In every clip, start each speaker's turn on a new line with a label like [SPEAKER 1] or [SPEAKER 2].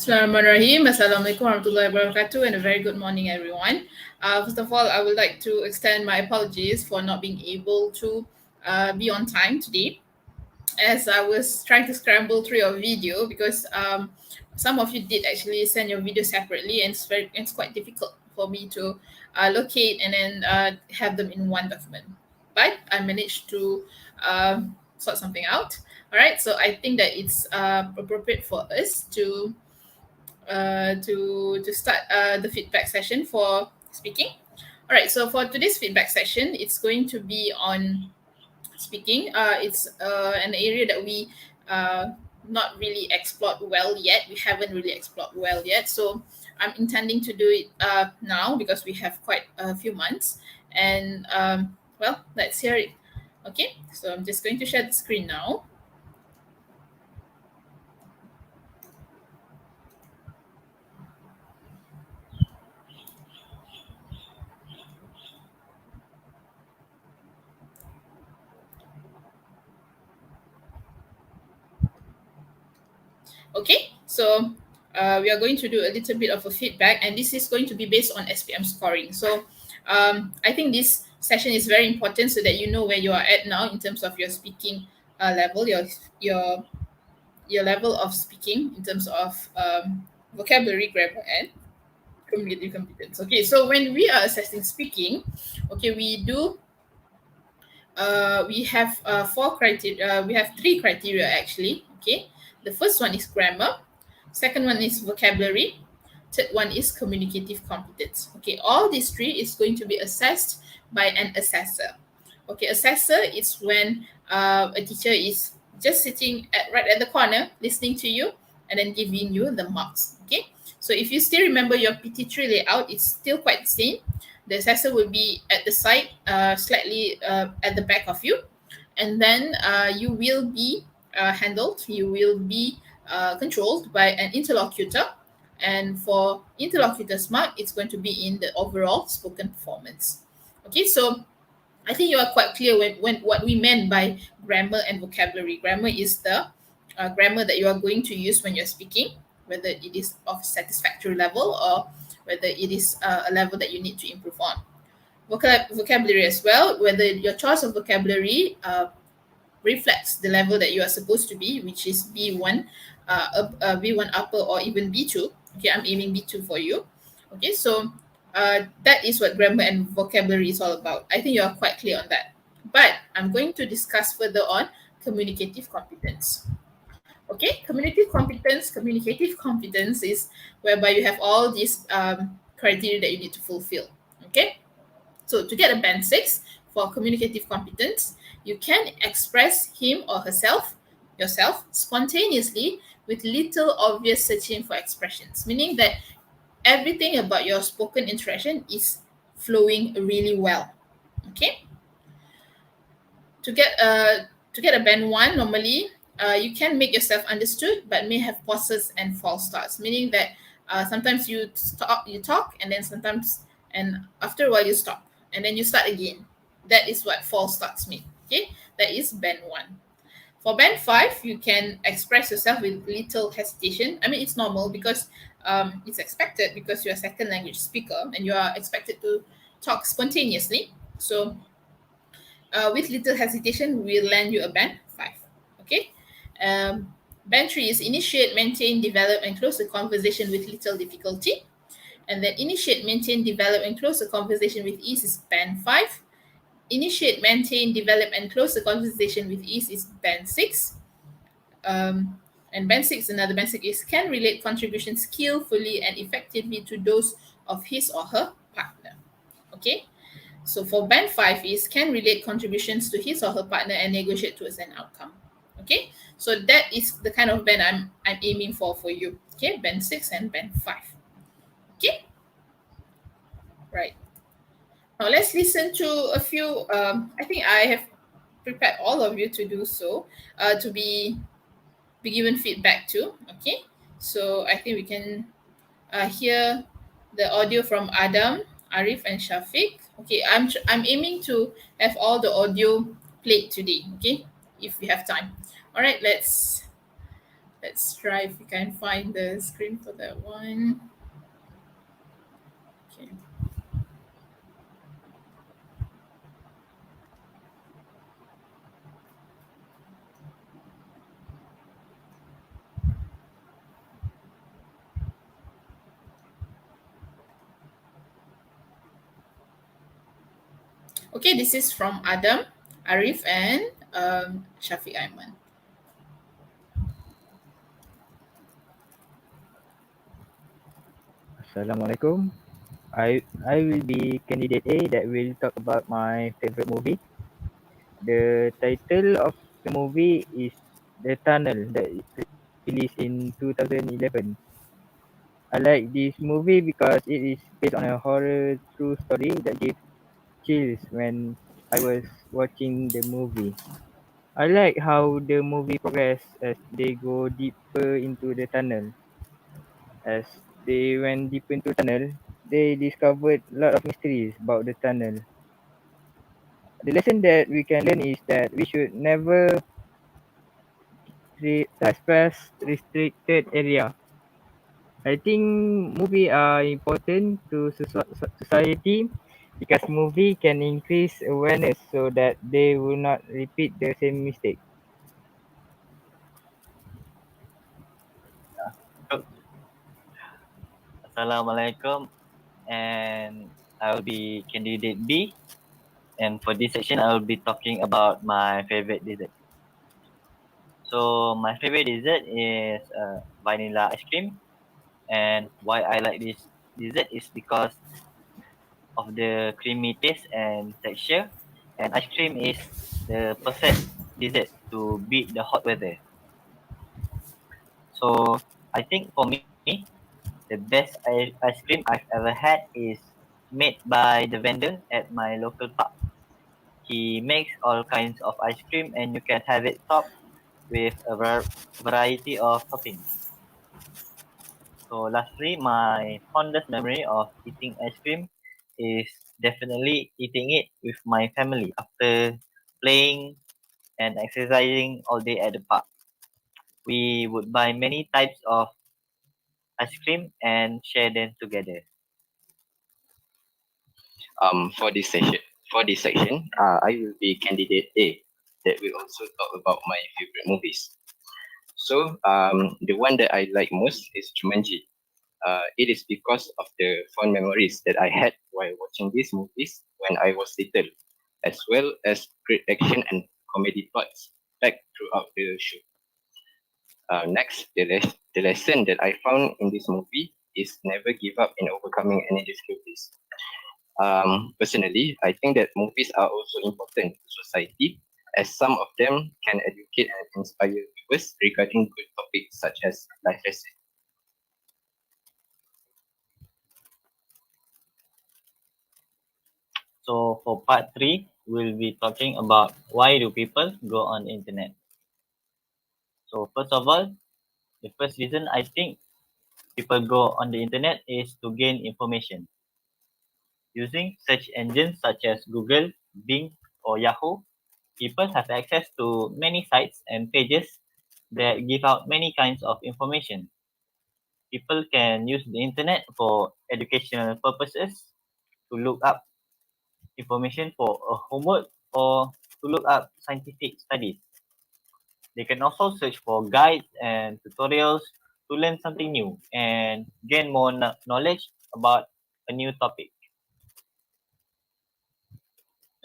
[SPEAKER 1] Bismillahirrahmanirrahim. Assalamualaikum warahmatullahi wabarakatuh, and a very good morning, everyone. First of all, I would like to extend my apologies for not being able to be on time today, as I was trying to scramble through your video because some of you did actually send your video separately, and it's quite difficult for me to locate and then have them in one document. But I managed to sort something out. All right, so I think that it's appropriate for us to start the feedback session for speaking. All right, so for today's feedback session, it's going to be on speaking. It's an area that we not really explored well yet. We haven't really explored well yet. So I'm intending to do it now because we have quite a few months. And well, let's hear it. Okay, so I'm just going to share the screen now. Okay, so we are going to do a little bit of a feedback, and this is going to be based on SPM scoring. So I think this session is very important so that you know where you are at now in terms of your speaking level, your your level of speaking in terms of vocabulary, grammar, and communicative competence. Okay, so when we are assessing speaking, okay, we have four criteria. We have three criteria actually. Okay, the first one is grammar, second one is vocabulary, third one is communicative competence. Okay, all these three is going to be assessed by an assessor. Okay, assessor is when a teacher is just sitting right at the corner listening to you and then giving you the marks. Okay, so if you still remember your PT3 layout, it's still quite the same. The assessor will be at the side, slightly at the back of you, and then you will be handled, you will be controlled by an interlocutor. And for interlocutor's mark, it's going to be in the overall spoken performance. Okay, so I think you are quite clear when what we meant by grammar and vocabulary. Grammar is the grammar that you are going to use when you're speaking, whether it is of satisfactory level or whether it is a level that you need to improve on. Vocabulary as well, whether your choice of vocabulary reflects the level that you are supposed to be, which is B1, B1 upper or even B2. Okay, I'm aiming B2 for you. Okay, so that is what grammar and vocabulary is all about. I think you are quite clear on that. But I'm going to discuss further on communicative competence. Okay, communicative competence is whereby you have all these criteria that you need to fulfill. Okay, so to get a band 6 for communicative competence, you can express him or yourself, spontaneously with little obvious searching for expressions, meaning that everything about your spoken interaction is flowing really well. Okay. To get a band 1, normally you can make yourself understood, but may have pauses and false starts, meaning that sometimes you talk, and then sometimes, and after a while you stop, and then you start again. That is what false starts mean. Okay, that is band 1. For band 5, you can express yourself with little hesitation. I mean, it's normal because it's expected because you're a second language speaker and you are expected to talk spontaneously. So with little hesitation, we'll land you a band 5. Okay. Band 3 is initiate, maintain, develop, and close the conversation with little difficulty. And then initiate, maintain, develop, and close the conversation with ease is band 5. Initiate, maintain, develop, and close the conversation with ease is band 6. And band 6, another band 6 is can relate contributions skillfully and effectively to those of his or her partner. Okay. So for band 5 is can relate contributions to his or her partner and negotiate towards an outcome. Okay, so that is the kind of band I'm aiming for you. Okay, band 6 and band 5. Okay, right. Now let's listen to a few. I think I have prepared all of you to do so, to be given feedback to. Okay, so I think we can hear the audio from Adam, Arif, and Shafiq. Okay, I'm aiming to have all the audio played today. Okay, if we have time. All right, let's Let's try if we can find the screen for that one. Okay. Okay, this is from Adam, Arif, and Shafiq Aiman.
[SPEAKER 2] Assalamualaikum. I will be candidate A that will talk about my favorite movie. The title of the movie is The Tunnel that is released in 2011. I like this movie because it is based on a horror true story that gave chills when I was watching the movie. I like how the movie progresses as they go deeper into the tunnel. As they went deeper into the tunnel, they discovered a lot of mysteries about the tunnel. The lesson that we can learn is that we should never trespass restricted area. I think movie are important to society because movie can increase awareness so that they will not repeat the same mistake.
[SPEAKER 3] Assalamualaikum, and I will be candidate B. And for this section, I will be talking about my favorite dessert. So my favorite dessert is vanilla ice cream, and why I like this dessert is because of the creamy taste and texture. And ice cream is the perfect dessert to beat the hot weather. So I think for me, the best ice cream I've ever had is made by the vendor at my local park. He makes all kinds of ice cream and you can have it topped with a variety of toppings. So lastly, my fondest memory of eating ice cream is definitely eating it with my family after playing and exercising all day at the park. We would buy many types of ice cream and share them together.
[SPEAKER 4] For this section, I will be candidate A that will also talk about my favorite movies. The one that I like most is Jumanji. It is because of the fond memories that I had while watching these movies when I was little, as well as great action and comedy plots back throughout the show. Next, the lesson that I found in this movie is never give up in overcoming any difficulties. Personally, I think that movies are also important to society as some of them can educate and inspire viewers regarding good topics such as life lesson.
[SPEAKER 3] So for part 3, we'll be talking about why do people go on the internet. So first of all, the first reason I think people go on the internet is to gain information. Using search engines such as Google, Bing, or Yahoo, people have access to many sites and pages that give out many kinds of information. People can use the internet for educational purposes, to look up information for a homework, or to look up scientific studies. They can also search for guides and tutorials to learn something new and gain more knowledge about a new topic.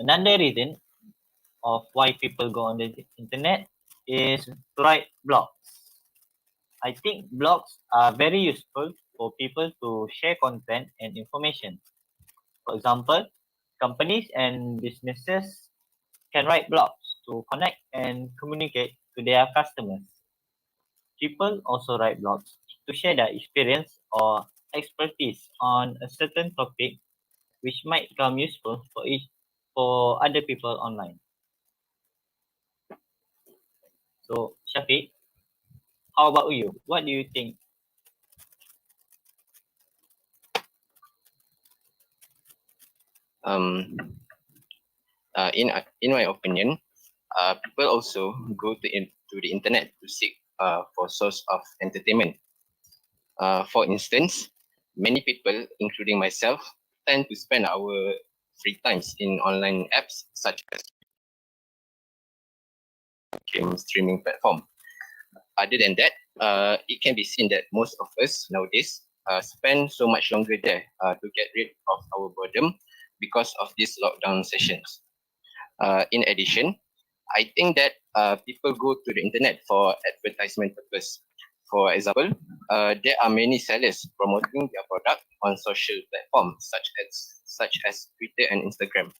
[SPEAKER 3] Another reason of why people go on the internet is to write blogs. I think blogs are very useful for people to share content and information. For example, companies and businesses can write blogs to connect and communicate to their customers. People also write blogs to share their experience or expertise on a certain topic which might become useful for other people online. So Shafiq, how about you? What do you think?
[SPEAKER 4] Um, in my opinion, people also go to the internet to seek for source of entertainment. For instance, many people, including myself, tend to spend our free times in online apps such as game streaming platform. Other than that, it can be seen that most of us nowadays spend so much longer there to get rid of our boredom because of these lockdown sessions. In addition, I think that people go to the internet for advertisement purpose. For example, there are many sellers promoting their product on social platforms such as Twitter and Instagram.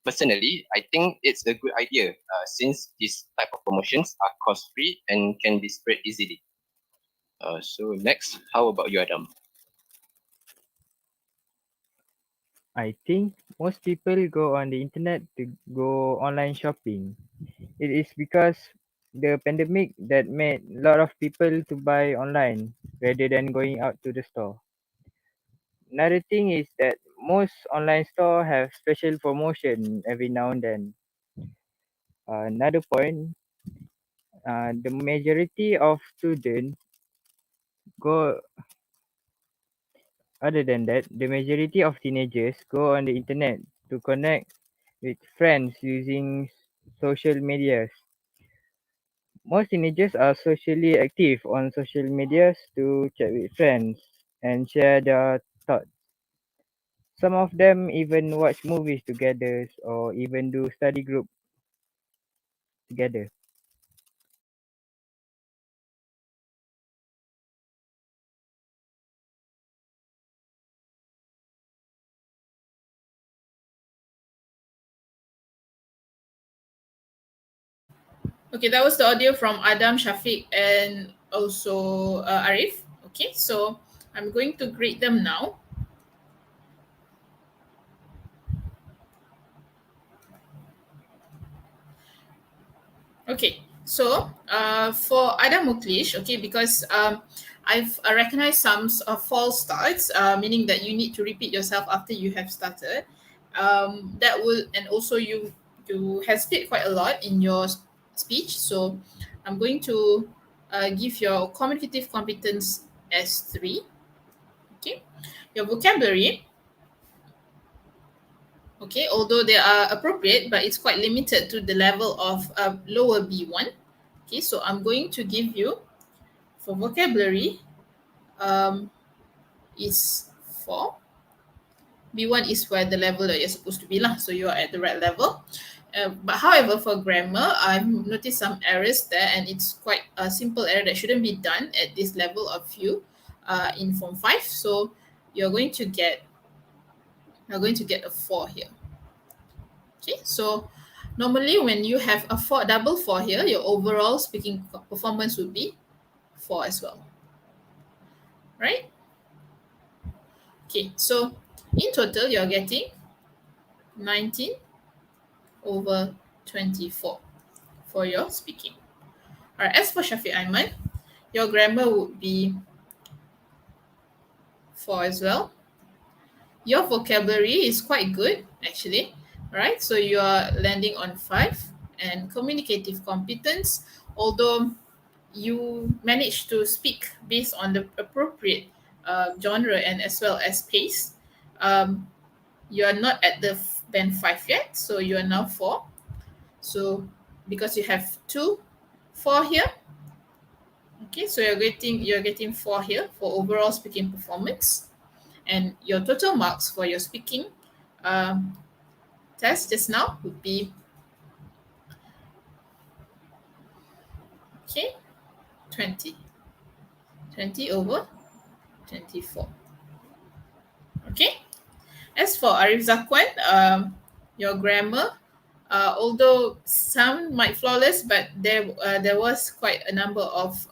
[SPEAKER 4] Personally, I think it's a good idea since these type of promotions are cost free and can be spread easily. So next, how about you, Adam?
[SPEAKER 2] I think most people go on the internet to go online shopping. It is because the pandemic that made a lot of people to buy online rather than going out to the store. Another thing is that most online store have special promotion every now and then. Another point, the majority of students go. Other than that, the majority of teenagers go on the internet to connect with friends using social medias. Most teenagers are socially active on social medias to chat with friends and share their thoughts. Some of them even watch movies together or even do study group together.
[SPEAKER 1] Okay, that was the audio from Adam, Shafiq, and also Arif. Okay, so I'm going to grade them now. Okay, so for Adam Muklish, okay, because I've recognized some false starts, meaning that you need to repeat yourself after you have started. That will, and also you hesitate quite a lot in your speech. So I'm going to give your communicative competence as 3. Okay, your vocabulary. Okay, although they are appropriate, but it's quite limited to the level of lower B1. Okay, so I'm going to give you for vocabulary is 4. B1 is where the level that you're supposed to be lah, so you are at the right level. But however, for grammar, I've noticed some errors there, and it's quite a simple error that shouldn't be done at this level of you in Form 5. So you're going to get a 4 here. Okay, so normally when you have a double 4 here, your overall speaking performance would be 4 as well. Right? Okay, so in total, you're getting 19 over 24 for your speaking. All right, as for Shafiq Aiman, your grammar would be 4 as well. Your vocabulary is quite good, actually. All right, so you are landing on 5. And communicative competence, although you manage to speak based on the appropriate genre and as well as pace, you are not at the band 5 yet, so you are now 4. So because you have 2 4 here, okay, so you're getting 4 here for overall speaking performance, and your total marks for your speaking um, test just now would be, okay, 20 over 24. Okay, as for Arif Zakwan, your grammar, although some might flawless, but there was quite a number of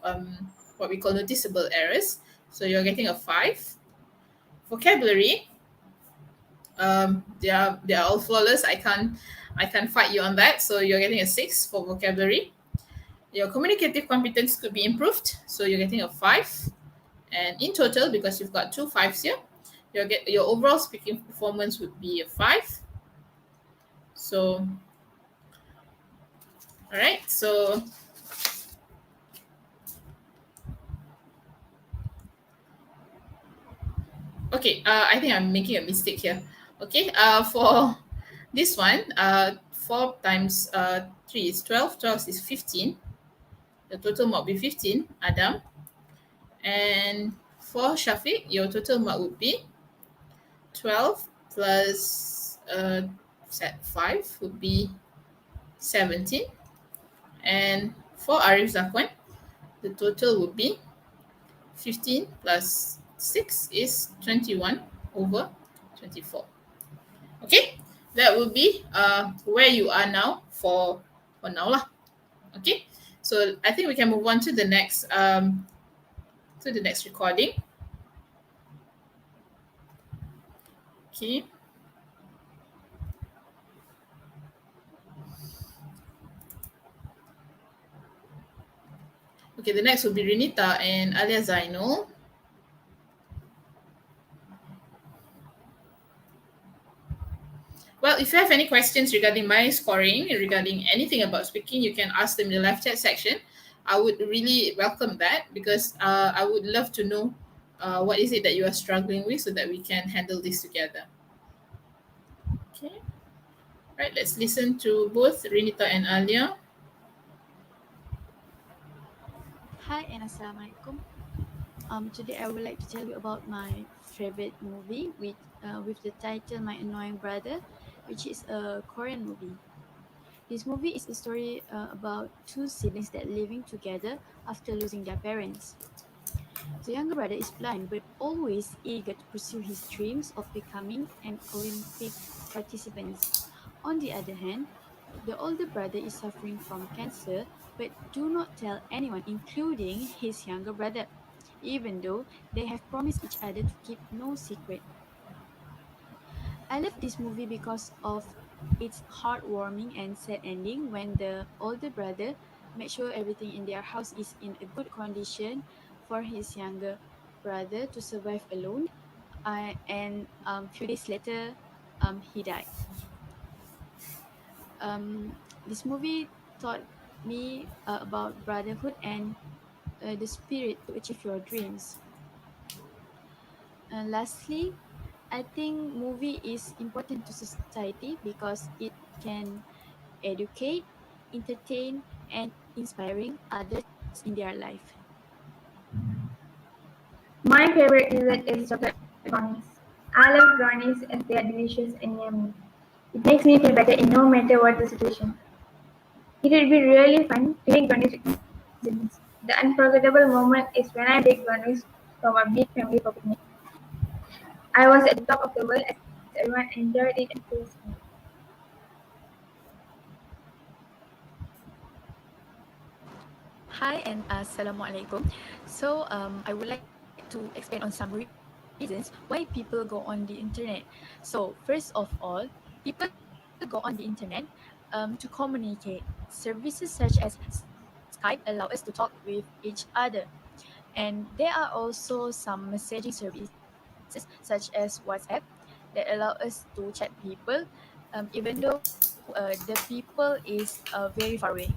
[SPEAKER 1] what we call noticeable errors. So you're getting a 5. Vocabulary, they are all flawless. I can't fight you on that. So you're getting a 6 for vocabulary. Your communicative competence could be improved. So you're getting a 5. And in total, because you've got 2 5s here, your overall speaking performance would be a 5. So, all right. So Okay, I think I'm making a mistake here. Okay, for this one, 4 times 3 is 12, 12 is 15. The total mark will be 15, Adam. And for Shafiq, your total mark would be 12 plus 5 would be 17. And for Arif Zakwan, the total would be 15 plus 6 is 21 over 24. Okay, that will be where you are now for now lah. Okay, so I think we can move on to the next recording. Okay. Okay, the next will be Renita and Alia Zainul. Well, if you have any questions regarding my scoring, regarding anything about speaking, you can ask them in the live chat section. I would really welcome that because I would love to know what is it that you are struggling with so that we can handle this together. Okay. Right, let's listen to both Renita and Alia.
[SPEAKER 5] Hi and Assalamualaikum. Today I would like to tell you about my favorite movie with the title My Annoying Brother, which is a Korean movie. This movie is a story about two siblings that living together after losing their parents. The younger brother is blind but always eager to pursue his dreams of becoming an Olympic participant. On the other hand, the older brother is suffering from cancer but do not tell anyone, including his younger brother, even though they have promised each other to keep no secret. I love this movie because of its heartwarming and sad ending when the older brother makes sure everything in their house is in a good condition for his younger brother to survive alone. And few days later, he died. This movie taught me about brotherhood and the spirit to achieve your dreams. Lastly, I think movie is important to society because it can educate, entertain, and inspiring others in their life.
[SPEAKER 6] My favorite dessert is chocolate brownies. I love brownies as they are delicious and yummy. It makes me feel better in no matter what the situation. It would be really fun to make brownies with my siblings. The unforgettable moment is when I baked brownies from a big family for picnic. I was at the top of the world as everyone enjoyed it and praised me.
[SPEAKER 5] Hi and Assalamualaikum. So I would like to expand on some reasons why people go on the internet. So first of all, people go on the internet to communicate. Services such as Skype allow us to talk with each other. And there are also some messaging services such as WhatsApp that allow us to chat people, even though the people is very far away.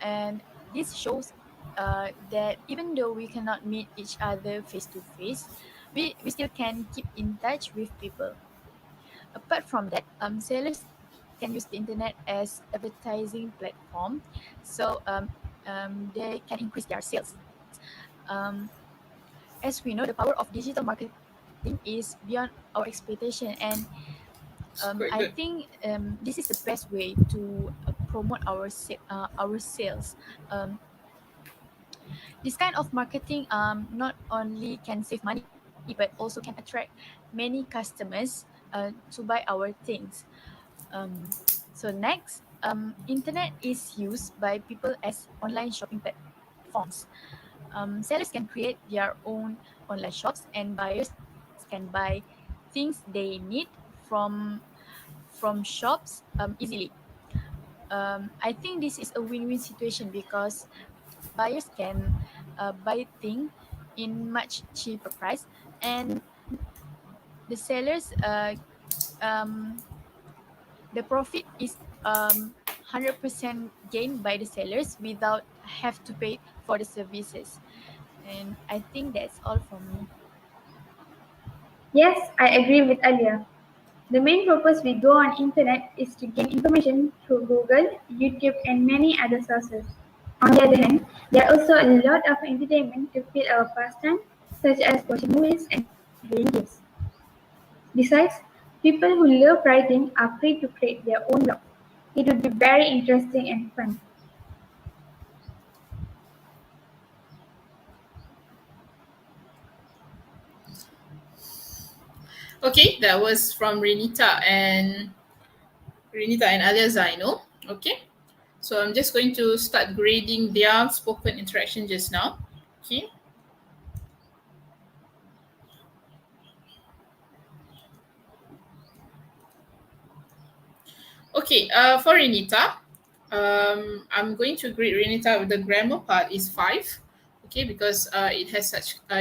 [SPEAKER 5] And this shows that even though we cannot meet each other face to face, we still can keep in touch with people. Apart from that, sellers can use the internet as advertising platform, so they can increase their sales. Um, as we know, the power of digital marketing is beyond our expectation, and
[SPEAKER 1] It's
[SPEAKER 5] I
[SPEAKER 1] quite good.
[SPEAKER 5] think this is the best way to promote our sales. Um, this kind of marketing not only can save money but also can attract many customers to buy our things. So next, internet is used by people as online shopping platforms. Sellers can create their own online shops and buyers can buy things they need from shops easily. I think this is a win-win situation because buyers can buy thing in much cheaper price, and the sellers um, the profit is 100% gained by the sellers without have to pay for the services. And I think that's all from me.
[SPEAKER 6] Yes, I agree with Alia. The main purpose we go on internet is to gain information through Google, YouTube and many other sources. On the other hand, there are also a lot of entertainment to fill our pastime, such as watching movies and playing games. Besides, people who love writing are free to create their own blog. It would be very interesting and fun.
[SPEAKER 1] Okay, that was from Renita and Alia Zaino. Okay, so I'm just going to start grading their spoken interaction just now. Okay. Okay, for Renita, I'm going to grade Renita with the grammar part is 5. Okay, because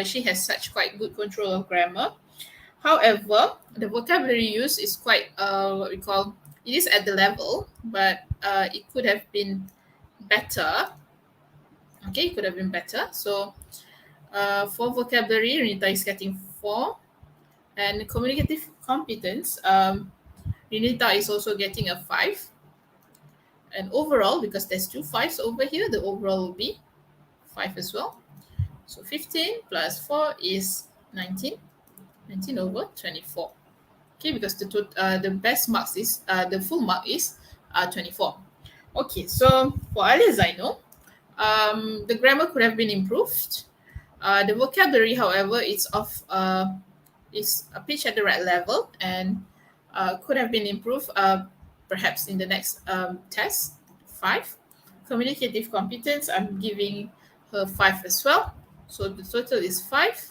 [SPEAKER 1] she has such quite good control of grammar. However, the vocabulary use is quite what we call, it is at the level, but it could have been better. Okay, it could have been better. So for vocabulary, Renita is getting 4, and communicative competence, Renita is also getting a 5. And overall, because there's two fives over here, the overall will be 5 as well. So 15 plus 4 is 19. 19 over 24. Okay, because the best marks is the full mark is 24. Okay, so for alias I know, the grammar could have been improved. The vocabulary, however, is a pitch at the right level and could have been improved perhaps in the next test. 5. Communicative competence, I'm giving her 5 as well. So the total is 5.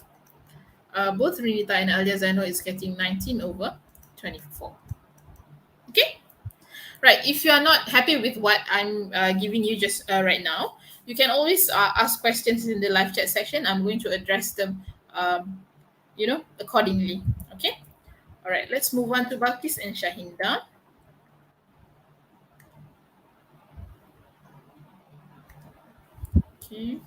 [SPEAKER 1] Both Renita and Alia Zaino is getting 19 over 24. Okay? Right. If you are not happy with what I'm giving you just right now, you can always ask questions in the live chat section. I'm going to address them, accordingly. Okay? All right. Let's move on to Balkis and Shahinda. Okay.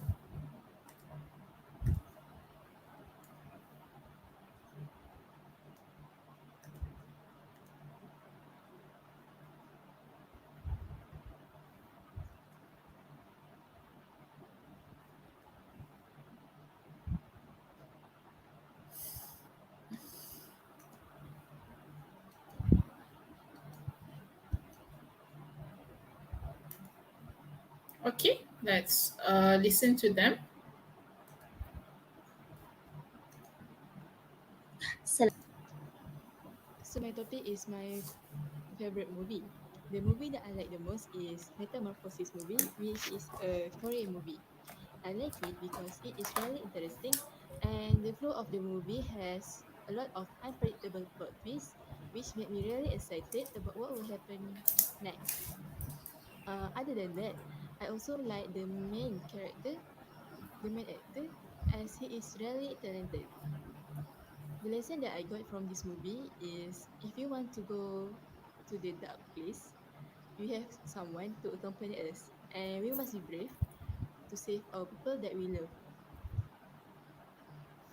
[SPEAKER 1] Okay. Let's listen to them.
[SPEAKER 7] So my topic is my favorite movie. The movie that I like the most is Metamorphosis movie, which is a Korean movie. I like it because it is really interesting and the flow of the movie has a lot of unpredictable plot twists which make me really excited about what will happen next. Other than that, I also like the main actor, as he is really talented. The lesson that I got from this movie is if you want to go to the dark place, we have someone to accompany us, and we must be brave to save our people that we love.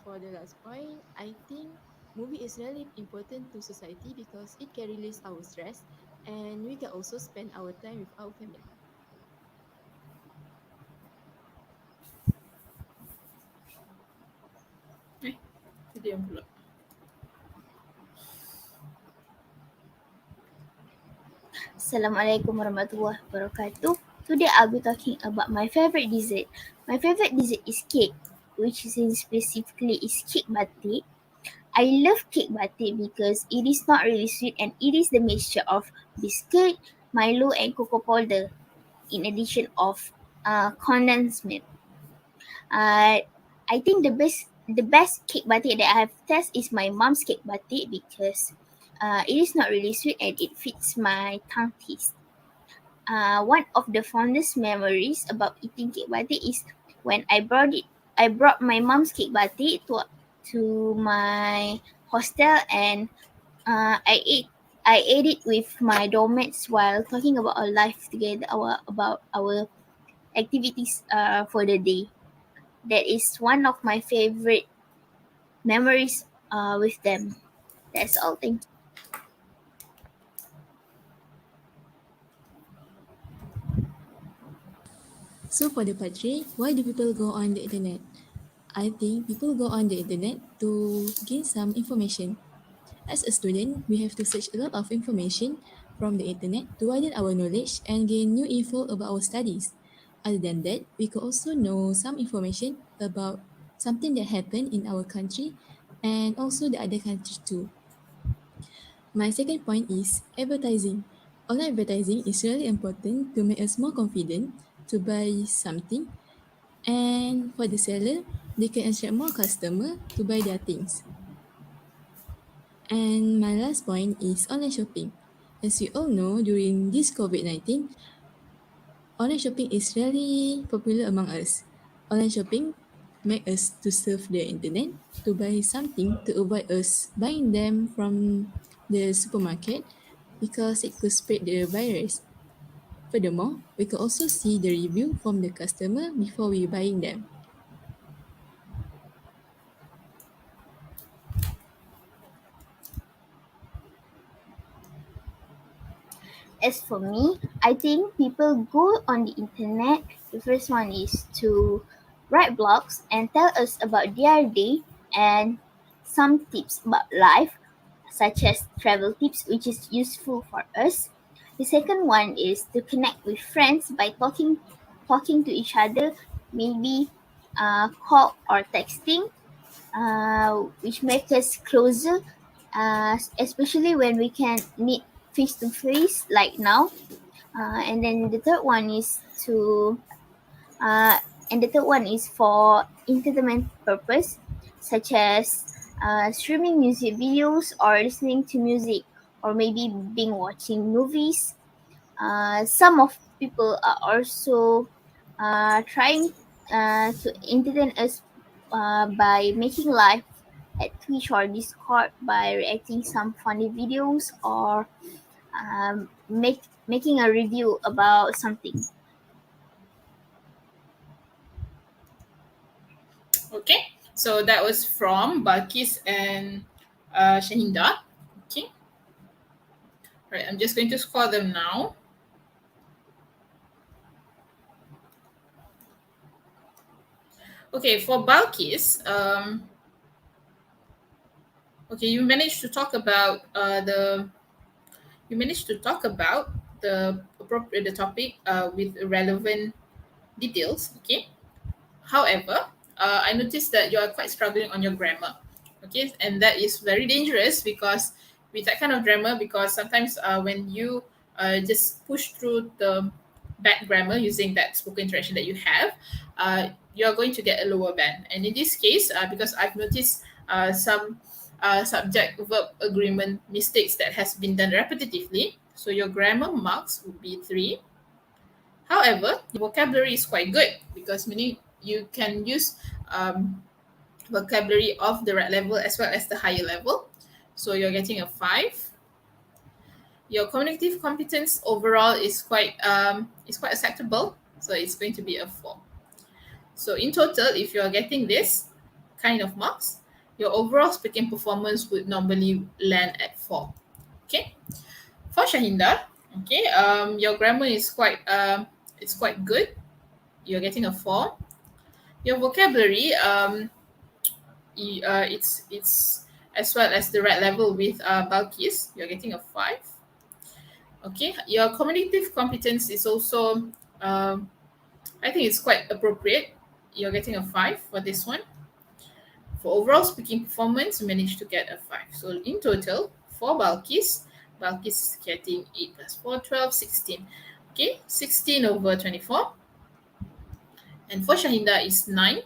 [SPEAKER 7] For the last point, I think movie is really important to society because it can release our stress and we can also spend our time with our family.
[SPEAKER 1] Itu dia pula.
[SPEAKER 8] Assalamualaikum warahmatullahi wabarakatuh. Today I'll be talking about my favorite dessert. My favorite dessert is cake, which is specifically is cake batik. I love cake batik because it is not really sweet and it is the mixture of biscuit, Milo and cocoa powder in addition of condensed milk. I think the best cake batik that I have tested is my mom's cake batik because it is not really sweet and it fits my tongue taste. One of the fondest memories about eating cake batik is when I brought my mom's cake batik to my hostel and uh, I ate I ate it with my doormates while talking about our life together, about our activities for the day. That is one of my favorite memories with them. That's all. Thank you.
[SPEAKER 7] So for the part three, why do people go on the internet? I think people go on the internet to gain some information. As a student, we have to search a lot of information from the internet to widen our knowledge and gain new info about our studies. Other than that, we could also know some information about something that happened in our country and also the other countries too. My second point is advertising. Online advertising is really important to make us more confident to buy something, and for the seller, they can attract more customer to buy their things. And my last point is online shopping. As you all know, during this COVID-19, online shopping is really popular among us. Online shopping make us to surf the internet to buy something to avoid us buying them from the supermarket because it could spread the virus. Furthermore, we could also see the review from the customer before we buying them.
[SPEAKER 8] As for me, I think people go on the internet. The first one is to write blogs and tell us about their day and some tips about life, such as travel tips, which is useful for us. The second one is to connect with friends by talking to each other, maybe call or texting, which makes us closer, especially when we can meet face to face like now. And then the third one is to uh, and the third one is for entertainment purpose, such as streaming music videos or listening to music, or maybe being watching movies. Some of people are also trying to entertain us by making live at Twitch or Discord by reacting some funny videos or making a review about something.
[SPEAKER 1] Okay, so that was from Balkis and Shahinda. Okay, right. I'm just going to score them now. Okay, for Balkis, okay, you managed to talk about the appropriate the topic with relevant details. Okay, however, I noticed that you are quite struggling on your grammar. Okay, and that is very dangerous because with that kind of grammar, because sometimes when you just push through the bad grammar using that spoken interaction that you have, you're going to get a lower band. And in this case, because I've noticed some subject verb agreement mistakes that has been done repetitively, so your grammar marks would be 3. However, your vocabulary is quite good because meaning you can use vocabulary of the right level as well as the higher level. So you're getting a 5. Your cognitive competence overall is quite acceptable. So it's going to be a 4. So in total, if you're getting this kind of marks, your overall speaking performance would normally land at 4. Okay. For Shahinda, okay, your grammar is it's quite good. You're getting a 4. Your vocabulary, it's as well as the right level with Balkis. You're getting a 5. Okay, your cognitive competence is also, I think it's quite appropriate. You're getting a 5 for this one. For overall speaking performance, you managed to get a 5. So in total, for Balkis is getting 8 plus 4, 12, 16. Okay, 16 over 24. And for Shahinda is 9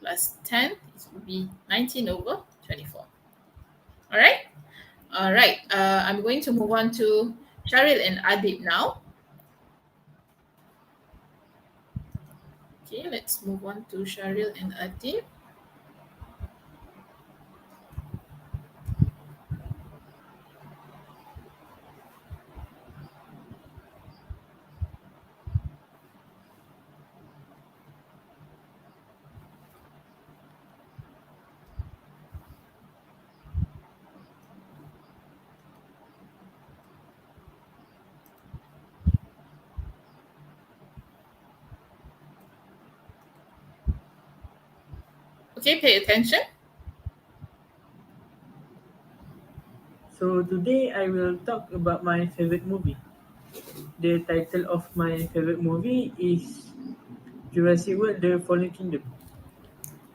[SPEAKER 1] plus 10, it will be 19 over 24. All right? All right. I'm going to move on to Sharil and Adib now. Okay, let's move on to Sharil and Adib. Okay, pay attention.
[SPEAKER 9] So today I will talk about my favorite movie. The title of my favorite movie is Jurassic World: The Fallen Kingdom.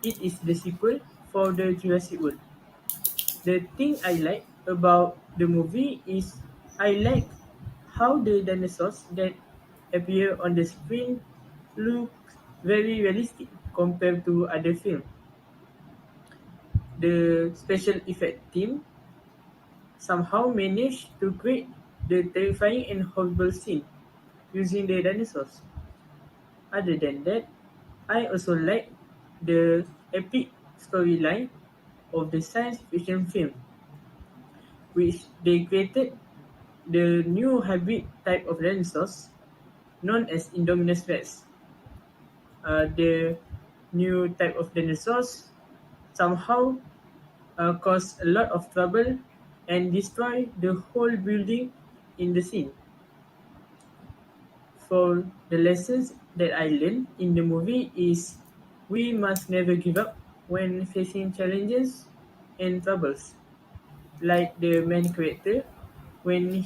[SPEAKER 9] It is the sequel for the Jurassic World. The thing I like about the movie is I like how the dinosaurs that appear on the screen look very realistic compared to other films. The special effect team somehow managed to create the terrifying and horrible scene using the dinosaurs. Other than that, I also like the epic storyline of the science fiction film, which they created the new hybrid type of dinosaurs known as Indominus Rex. The new type of dinosaurs somehow cause a lot of trouble and destroy the whole building in the scene. For the lessons that I learned in the movie is we must never give up when facing challenges and troubles. Like the main character, when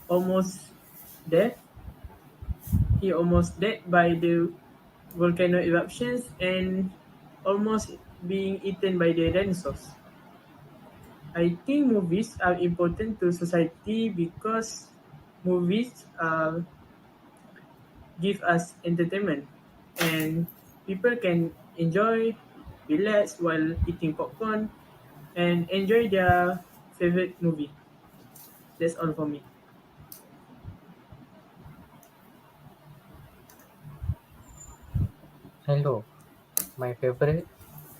[SPEAKER 9] almost dead, he almost dead by the volcano eruptions and almost being eaten by the dinosaurs. I think movies are important to society because movies give us entertainment and people can enjoy, relax while eating popcorn and enjoy their favorite movie. That's all for me.
[SPEAKER 2] Hello, my favorite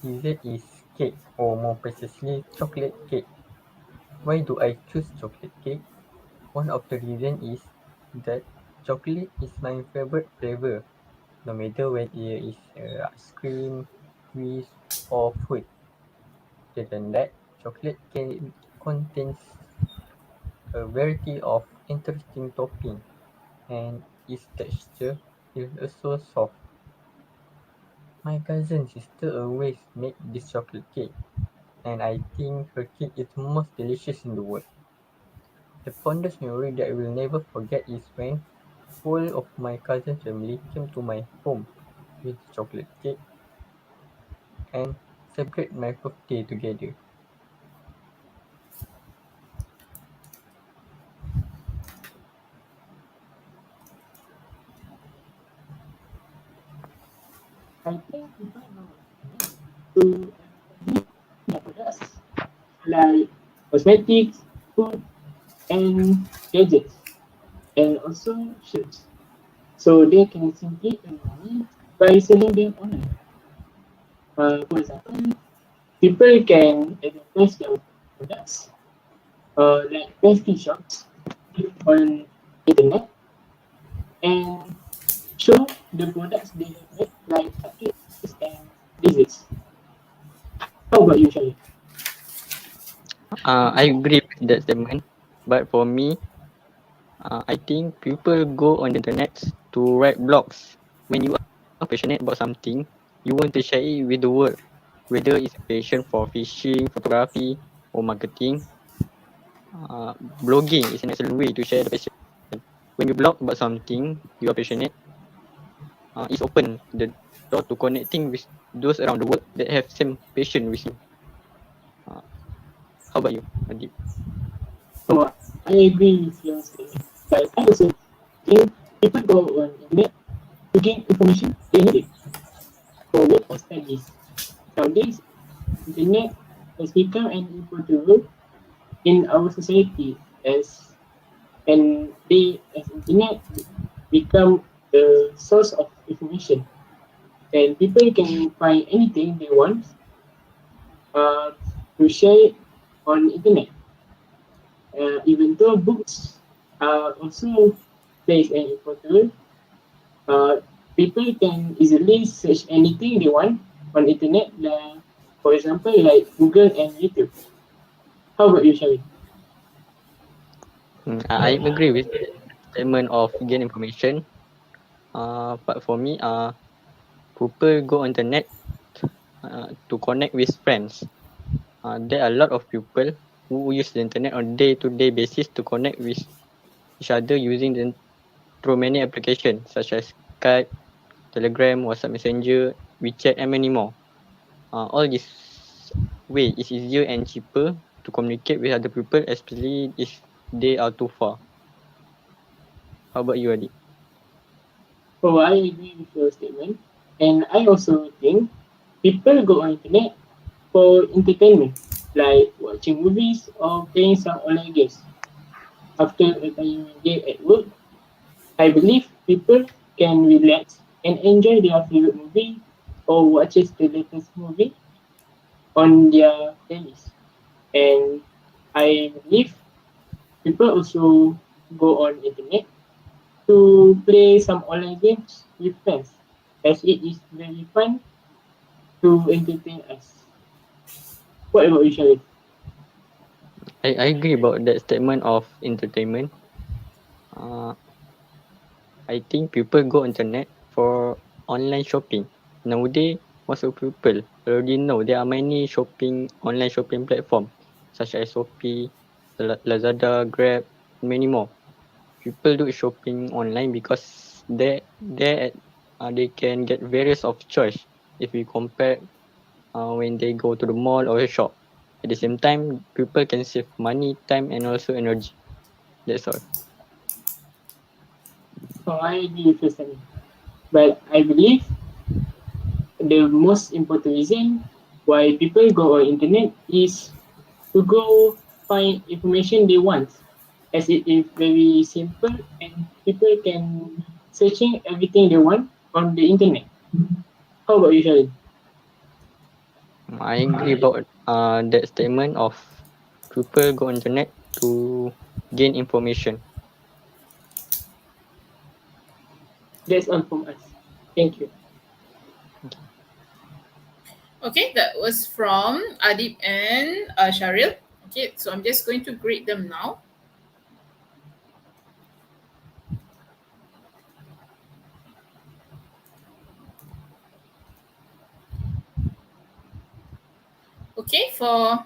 [SPEAKER 2] dessert is cake, or more precisely, chocolate cake. Why do I choose chocolate cake? One of the reasons is that chocolate is my favorite flavor, no matter whether it is ice cream, sweets, or fruit. Other than that, chocolate cake contains a variety of interesting toppings, and its texture is also soft. My cousin sister always make this chocolate cake, and I think her cake is the most delicious in the world. The fondest memory that I will never forget is when whole of my cousin family came to my home with the chocolate cake and celebrate my birthday together.
[SPEAKER 9] I think people go to their products like cosmetics, food, and gadgets, and also shoes. So they can simply earn money by selling them online. For example, people can advertise their products like pastry shops on internet and show the products they have made like cupcakes and desserts. How about you, Shari?
[SPEAKER 3] I agree with that statement. But for me, I think people go on the internet to write blogs. When you are passionate about something, you want to share it with the world. Whether it's a passion for fishing, photography, or marketing, blogging is an excellent way to share the passion. When you blog about something you are passionate, it's open the door to connecting with those around the world that have same passion with you. Uh, how about you, Adib?
[SPEAKER 9] Oh, I agree with your statement. But I also think people go on internet to gain information they need for work or studies. Nowadays, internet has become an important role in our society as internet become the source of information and people can find anything they want uh, to share on internet. Even though books also plays an important role, uh, people can easily search anything they want on internet. For example, like Google and YouTube. How about you, Shari?
[SPEAKER 3] I agree with the statement of gain information. But for me, people go on the net
[SPEAKER 10] to connect with friends. There are a lot of people who use the internet on day-to-day basis to connect with each other using through many applications such as Skype, Telegram, WhatsApp Messenger, WeChat, and many more. All this way is easier and cheaper to communicate with other people, especially if they are too far. How about you, Adi?
[SPEAKER 9] Oh, I agree with your statement. And I also think people go on internet for entertainment, like watching movies or playing some online games. After a tiring day at work, I believe people can relax and enjoy their favorite movie or watches the latest movie on their playlist. And I believe people also go on internet to play some online games with friends, as it is very fun to entertain us. What about you, Sharif?
[SPEAKER 10] I agree about that statement of entertainment. Uh, I think people go internet for online shopping. Nowadays, most of people already know there are many online shopping platforms such as Shopee, Lazada, Grab, many more. People do shopping online because they can get various of choice if we compare when they go to the mall or a shop. At the same time, people can save money, time, and also energy. That's all.
[SPEAKER 9] Oh, I agree with your statement. But I believe the most important reason why people go on internet is to go find information they want, as it is very simple and people can searching everything they want on the internet. How about you, Sharon?
[SPEAKER 10] I agree about that statement of people go internet to gain information.
[SPEAKER 9] That's all from us. Thank you.
[SPEAKER 1] Okay, that was from Adib and Sharil. Okay, so I'm just going to grade them now. Okay, for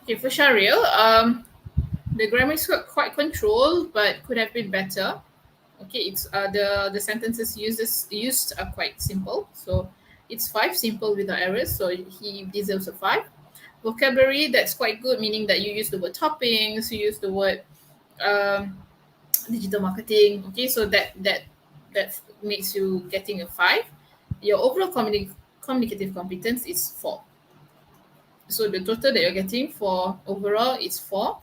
[SPEAKER 1] Sharil, the grammar is quite controlled, but could have been better. Okay, it's the sentences used are quite simple, so it's 5 simple without errors. So he deserves a 5. Vocabulary, that's quite good, meaning that you use the word toppings, you use the word um, digital marketing. Okay, so that makes you getting a 5. Your overall communicative competence is 4. So the total that you're getting for overall is 4.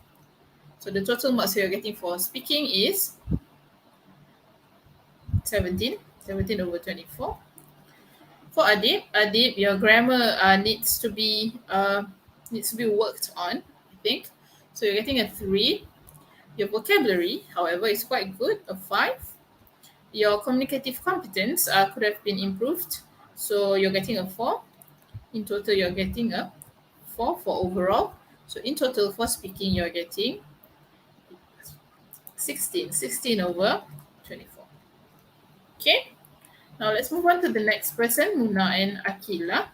[SPEAKER 1] So the total marks you're getting for speaking is 17. 17 over 24. For Adib, your grammar needs to be worked on, I think. So you're getting a 3. Your vocabulary, however, is quite good, a 5. Your communicative competence could have been improved, so you're getting a 4. In total, you're getting a 4 for overall. So in total, for speaking, you're getting 16. 16 over 24. Okay, now let's move on to the next person, Muna and Akila.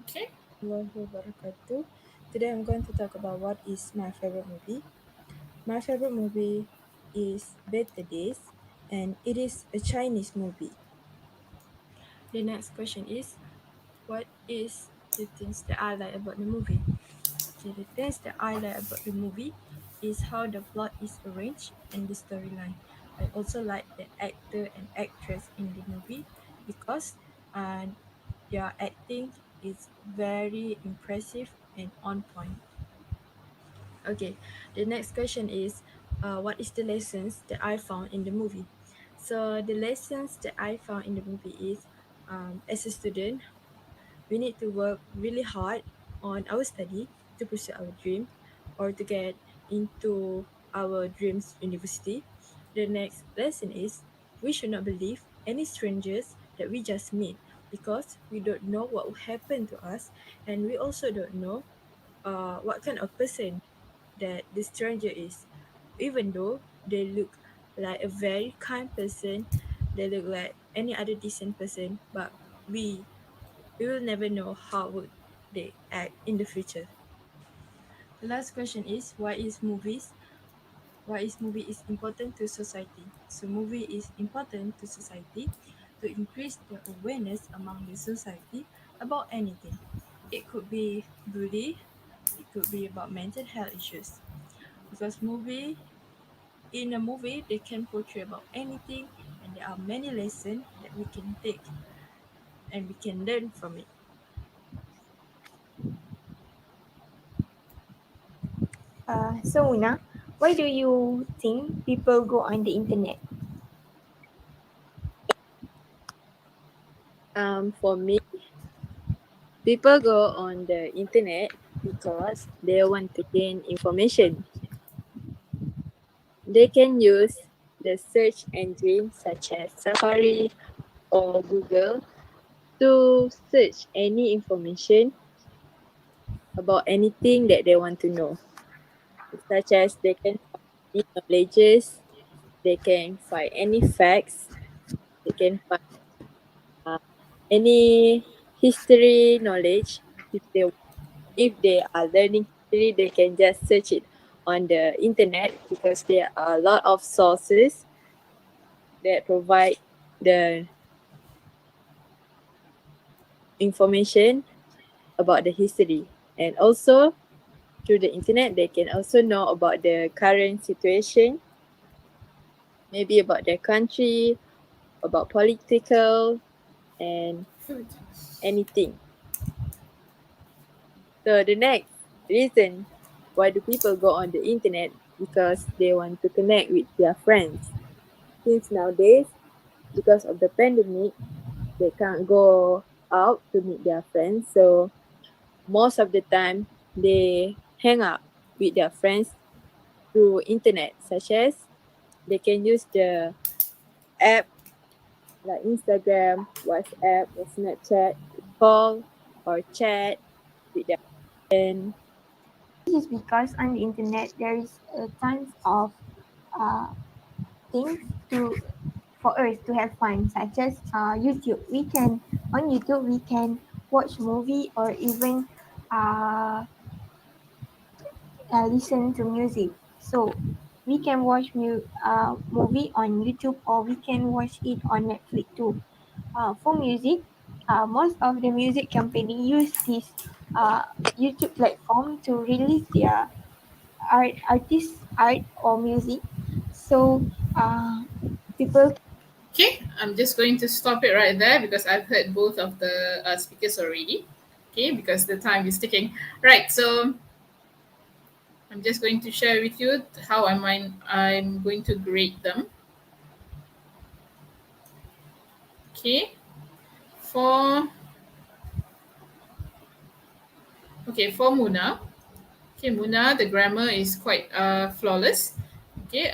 [SPEAKER 1] Okay.
[SPEAKER 11] Warahmatullahi wabarakatuh. Today I'm going to talk about what is my favorite movie. My favorite movie is Better Days, and it is a Chinese movie. The next question is, what is the things that I like about the movie? Okay, the things that I like about the movie is how the plot is arranged and the storyline. I also like the actor and actress in the movie because uh, their acting is very impressive and on point. Okay, the next question is, what is the lessons that I found in the movie? So the lessons that I found in the movie is, as a student, we need to work really hard on our study to pursue our dream or to get into our dreams university. The next lesson is, we should not believe any strangers that we just meet because we don't know what will happen to us, and we also don't know what kind of person that the stranger is. Even though they look like a very kind person, they look like any other decent person, but we will never know how would they act in the future. The last question is why is movie is important to society. So movie is important to society to increase the awareness among the society about anything. It could be bully, it could be about mental health issues. Because in a movie they can portray about anything, and there are many lessons that we can take and we can learn from it.
[SPEAKER 6] So Una, why do you think people go on the internet?
[SPEAKER 11] For me, people go on the internet because they want to gain information. They can use the search engine such as Safari or Google to search any information about anything that they want to know, such as they can find any knowledges, they can find any facts, they can find uh, any history knowledge. If they are learning history, they can just search it on the internet because there are a lot of sources that provide the information about the history. And also through the internet, they can also know about the current situation, maybe about their country, about political and anything. So the next reason why do people go on the internet, because they want to connect with their friends. Since nowadays, because of the pandemic, they can't go out to meet their friends. So most of the time they hang out with their friends through internet, such as they can use the app like Instagram, WhatsApp, or Snapchat to call or chat with their friends.
[SPEAKER 6] This is because on the internet there is tons of uh, things to for us to have fun, such as YouTube. We can on YouTube we can watch movie or even uh, listen to music. So we can watch movie on YouTube or we can watch it on Netflix too. For music, most of the music company use this YouTube platform to release their art or music. So people.
[SPEAKER 1] Okay, I'm just going to stop it right there because I've heard both of the speakers already. Okay, because the time is ticking. Right, so I'm just going to share with you how I'm going to grade them. Okay, for for Muna. Okay, Muna, the grammar is quite flawless. Okay,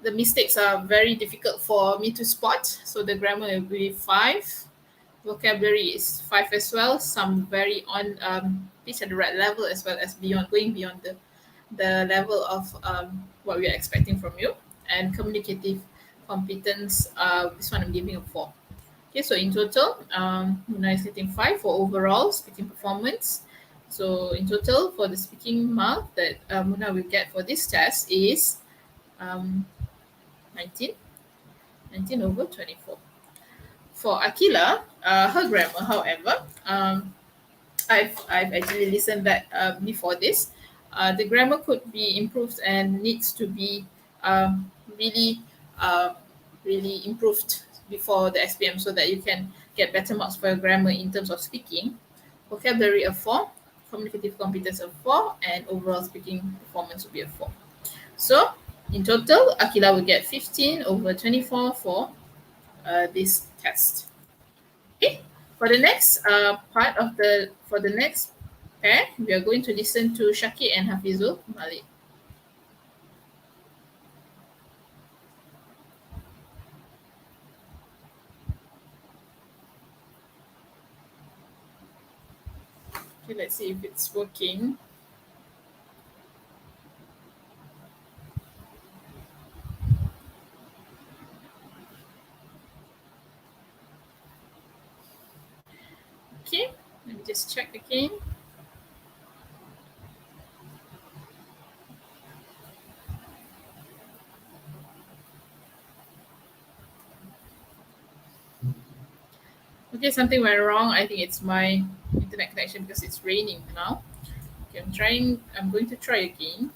[SPEAKER 1] the mistakes are very difficult for me to spot. So the grammar will be 5. Vocabulary is 5 as well. Some very on pitch at the right level as well as going beyond the level of what we are expecting from you. And communicative competence, this one I'm giving a 4. Okay, so in total, Muna is getting 5 for overall speaking performance. So in total, for the speaking mark that Muna will get for this test is um, 19, 19 over 24. For Akila, her grammar, however, I've actually listened that before this. The grammar could be improved and needs to be really, uh, really improved before the SPM so that you can get better marks for your grammar in terms of speaking. Vocabulary a 4, communicative competence a 4, and overall speaking performance will be a 4. So in total, Akila will get 15 over 24 for this test. Okay, for the next for the next pair, we are going to listen to Shaki and Hafizul Malik. Okay, let's see if it's working. Okay, let me just check again. Okay, something went wrong. I think it's my internet connection because it's raining now. Okay, I'm going to try again.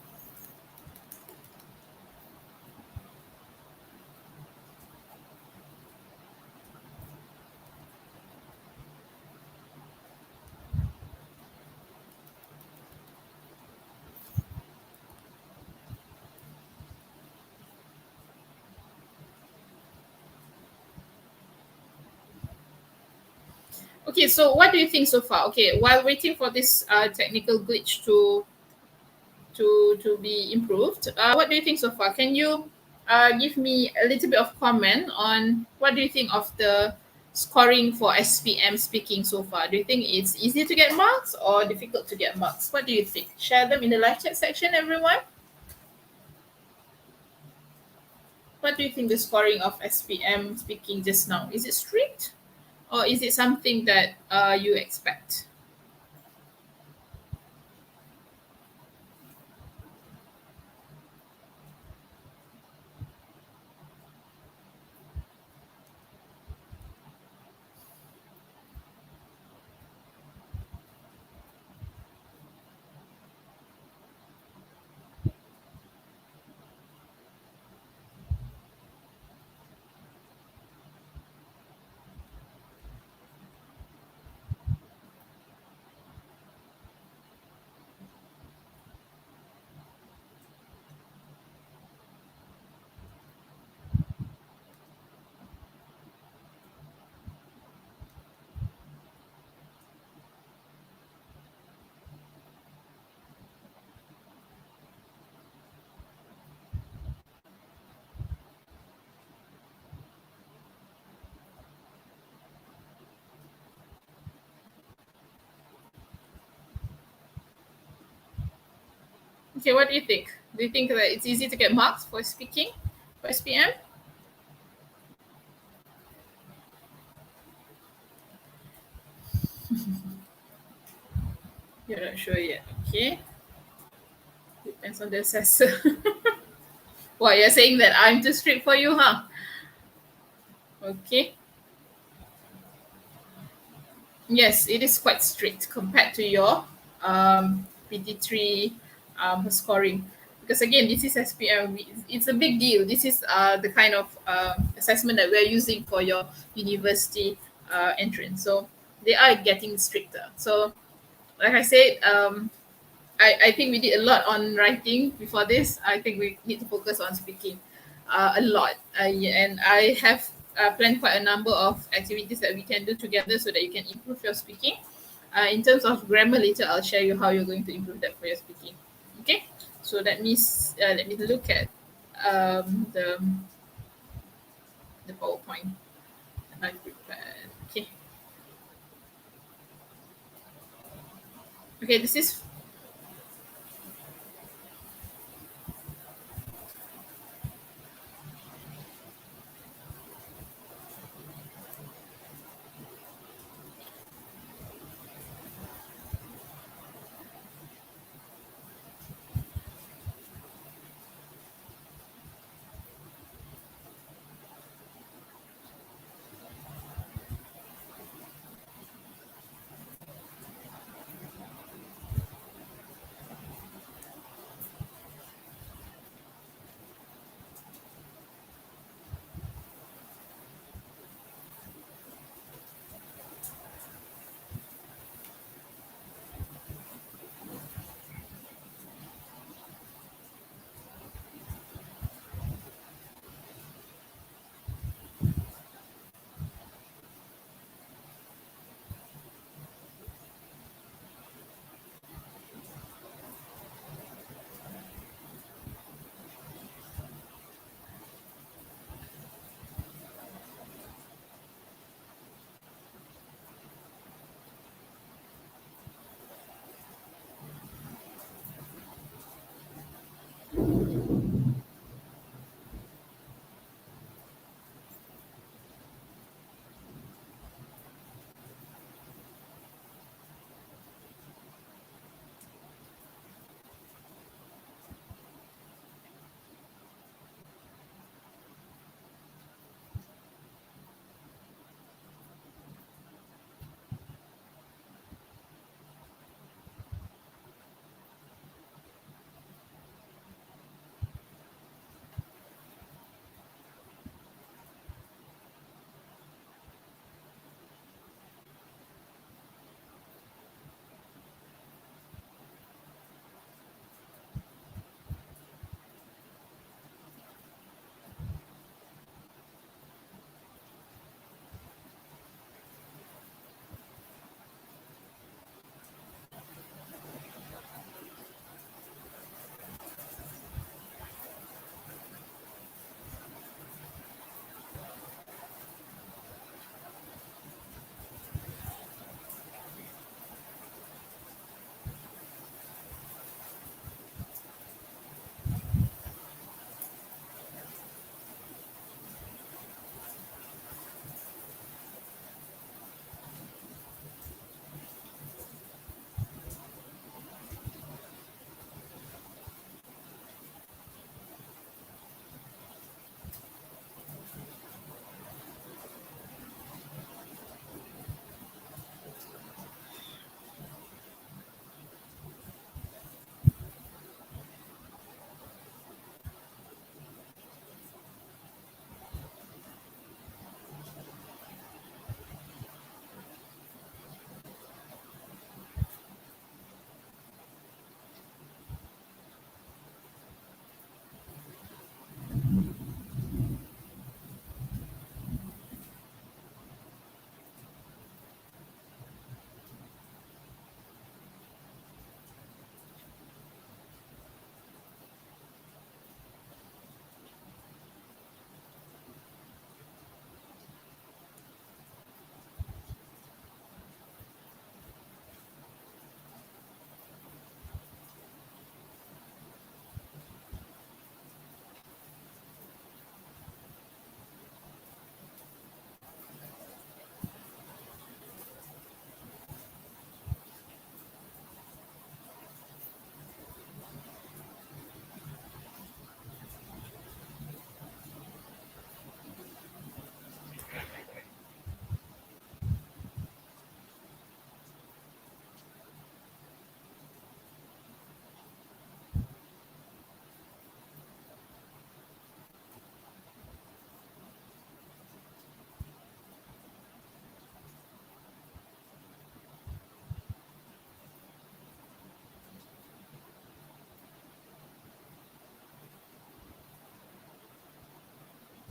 [SPEAKER 1] Okay, so what do you think so far? Okay, while waiting for this technical glitch to be improved, what do you think so far? Can you give me a little bit of comment on what do you think of the scoring for SPM speaking so far? Do you think it's easy to get marks or difficult to get marks? What do you think? Share them in the live chat section, everyone. What do you think the scoring of SPM speaking just now? Is it strict or is it something that you expect? Okay, what do you think? Do you think that it's easy to get marks for speaking for SPM? You're not sure yet. Okay, depends on the assessor. Well, you're saying that I'm too strict for you, huh? Okay. Yes, it is quite strict compared to your PT3 scoring. Because again, this is SPM. It's a big deal. This is the kind of assessment that we're using for your university entrance. So they are getting stricter. So, like I said, I think we did a lot on writing before this. I think we need to focus on speaking a lot. And I have planned quite a number of activities that we can do together so that you can improve your speaking. In terms of grammar, later I'll share you how you're going to improve that for your speaking. Okay, so let me look at the PowerPoint I prepared. Okay, okay, this is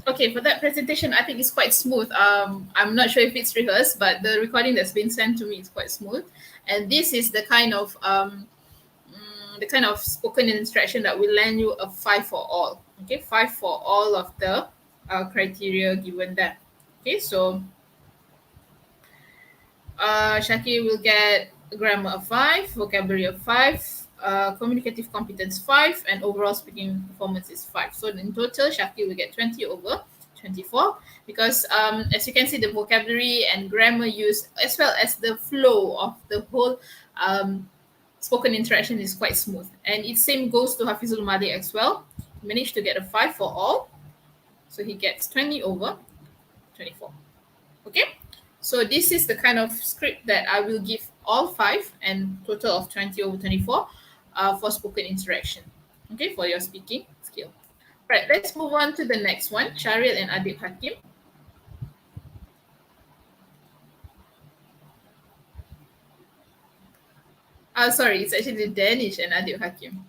[SPEAKER 1] Okay, for that presentation, I think it's quite smooth. I'm not sure if it's rehearsed, but the recording that's been sent to me is quite smooth. And this is the kind of spoken instruction that will land you a 5 for all. Okay, 5 for all of the criteria given there. Okay, so Shaki will get grammar of 5, vocabulary of 5, communicative competence 5, and overall speaking performance is 5. So in total, Shaki will get 20 over 24 because as you can see, the vocabulary and grammar use as well as the flow of the whole spoken interaction is quite smooth. And it same goes to Hafizul Madi as well. He managed to get a 5 for all. So he gets 20 over 24. Okay, so this is the kind of script that I will give all 5 and total of 20 over 24 for spoken interaction. Okay, for your speaking skill. Right, let's move on to the next one, Sharil and Adib Hakim. Sorry, it's actually Danish and Adib Hakim.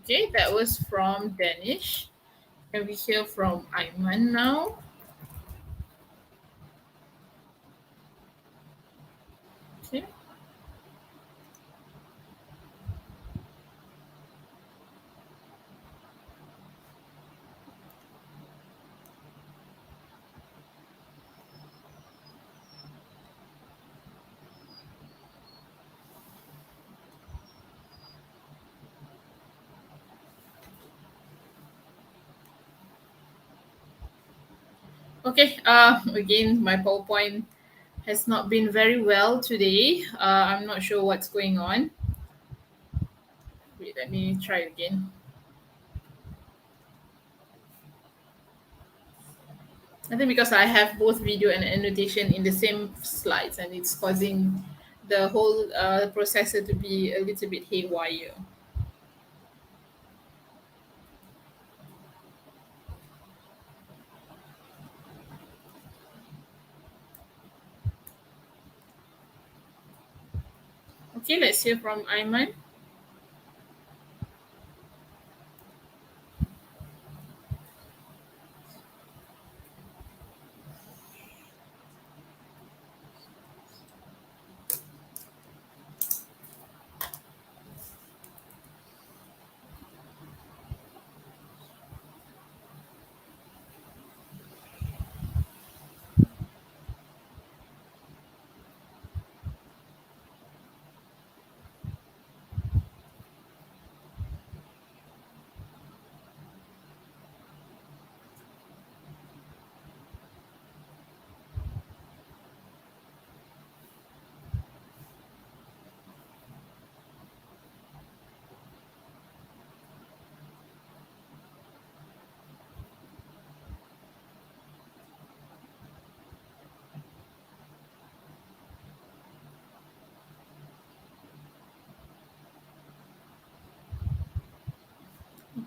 [SPEAKER 1] Okay, that was from Danish. Can we hear from Ayman now? Okay. Okay, again, my PowerPoint has not been very well today. I'm not sure what's going on. Wait, let me try again. I think because I have both video and annotation in the same slides, and it's causing the whole processor to be a little bit haywire. Okay, let's hear from Ayman.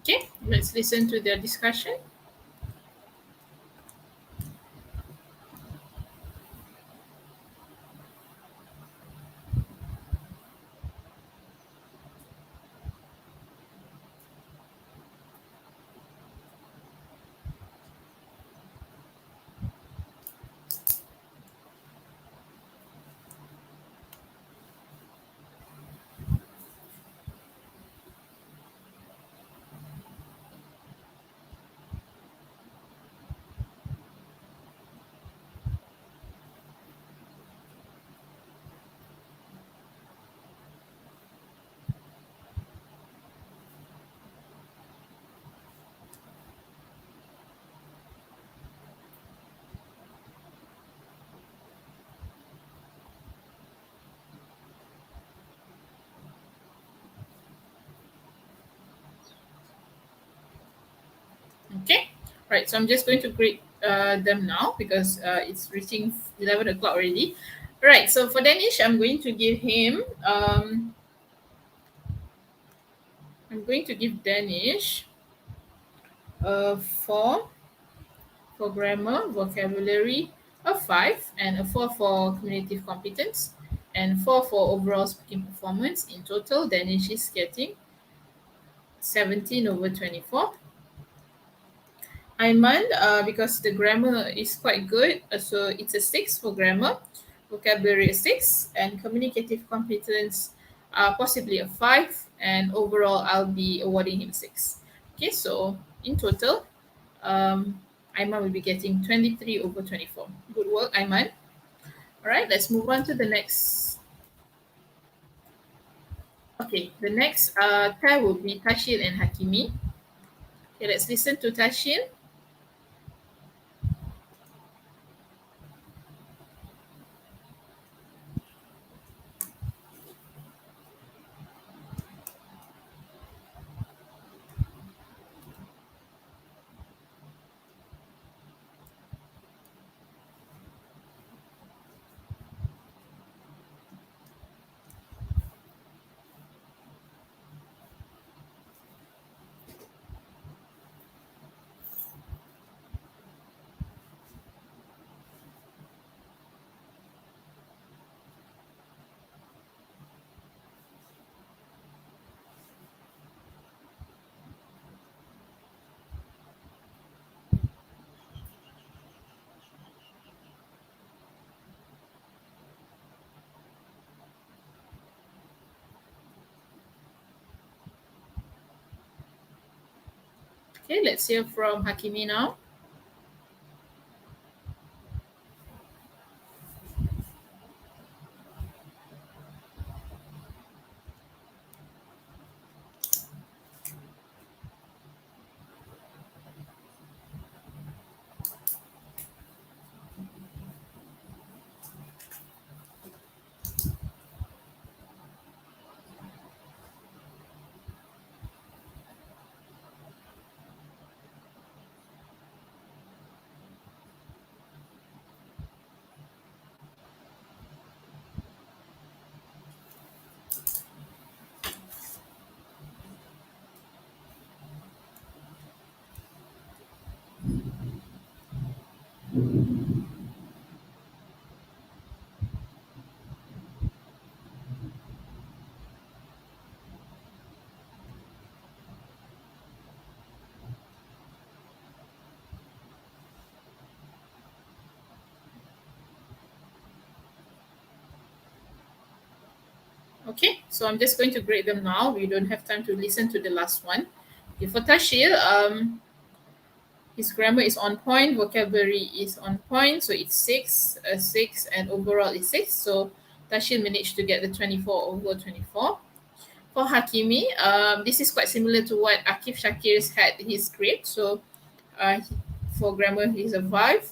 [SPEAKER 1] Okay, let's listen to their discussion. Right, so I'm just going to grade them now because it's reaching 11 o'clock already. Right, so for Danish, I'm going to give Danish 4 for grammar, vocabulary, a 5, and a 4 for communicative competence, and 4 for overall speaking performance. In total, Danish is getting 17 over 24. Aiman, because the grammar is quite good, so it's a 6 for grammar, vocabulary a 6, and communicative competence possibly a 5, and overall I'll be awarding him 6. Okay, so in total, Aiman will be getting 23 over 24. Good work, Aiman. All right, let's move on to the next. Okay, the next pair will be Tashil and Hakimi. Okay, let's listen to Tashil. Okay, let's hear from Hakimi now. Okay, so I'm just going to grade them now. We don't have time to listen to the last one. Okay, for Tashil, his grammar is on point, vocabulary is on point, so it's 6, a 6, and overall is 6. So Tashil managed to get the 24 over 24. For Hakimi, this is quite similar to what Akif Shakir's had his grade. So for grammar, he's a 5,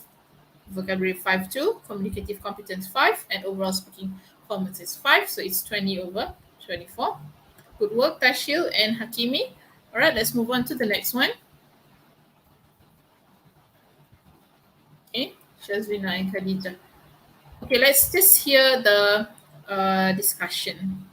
[SPEAKER 1] vocabulary 5 2, communicative competence 5, and overall speaking performance is 5. So it's 20 over 24. Good work, Tashil and Hakimi. All right, let's move on to the next one. Okay, Shazvina and Khadija. Okay, let's just hear the discussion.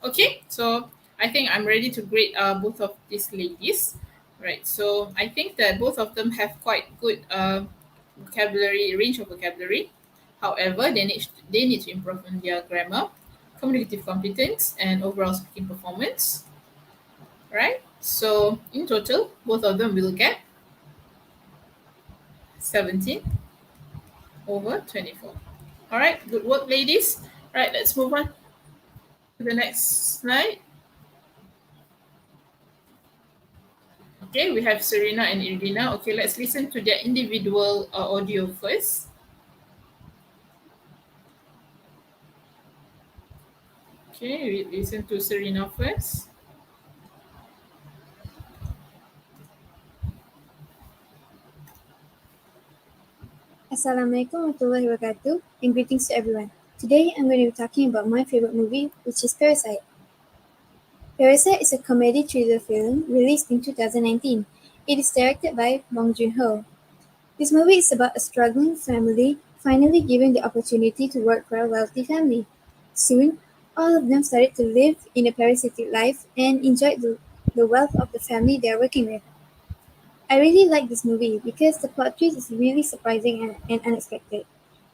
[SPEAKER 1] Okay, so I think I'm ready to grade both of these ladies. Right, so I think that both of them have quite good vocabulary range of vocabulary. However, they need to improve on their grammar, communicative competence, and overall speaking performance. Right. So in total, both of them will get 17 over 24. All right. Good work, ladies. Right. Let's move on to the next slide. Okay, we have Serena and Irina. Okay, let's listen to their individual audio first. Okay, we listen to Serena first.
[SPEAKER 12] Assalamualaikum warahmatullahi wabarakatuh and greetings to everyone. Today I'm going to be talking about my favorite movie, which is Parasite. Parasite is a comedy thriller film released in 2019. It is directed by Bong Joon-ho. This movie is about a struggling family finally given the opportunity to work for a wealthy family. Soon, all of them started to live in a parasitic life and enjoyed the wealth of the family they are working with. I really like this movie because the plot twist is really surprising and unexpected.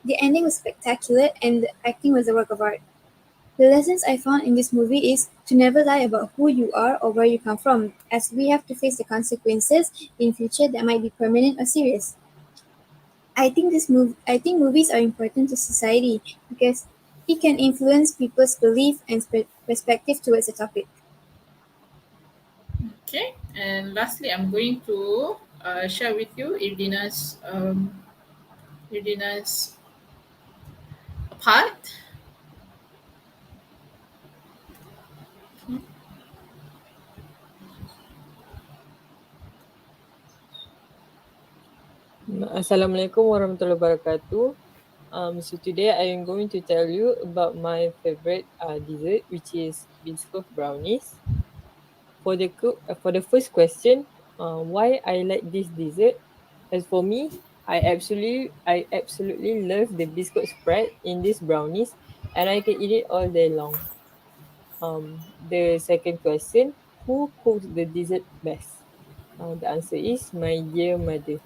[SPEAKER 12] The ending was spectacular and the acting was a work of art. The lessons I found in this movie is to never lie about who you are or where you come from, as we have to face the consequences in future that might be permanent or serious. I think movies are important to society because it can influence people's belief and perspective towards a topic.
[SPEAKER 1] Okay, and lastly, I'm going to share with you Irina's part.
[SPEAKER 13] Assalamualaikum warahmatullahi wabarakatuh. So today I am going to tell you about my favorite dessert, which is biscuit brownies. For the first question, why I like this dessert? As for me, I absolutely love the biscuit spread in these brownies, and I can eat it all day long. The second question, who cooks the dessert best? The answer is my dear mother.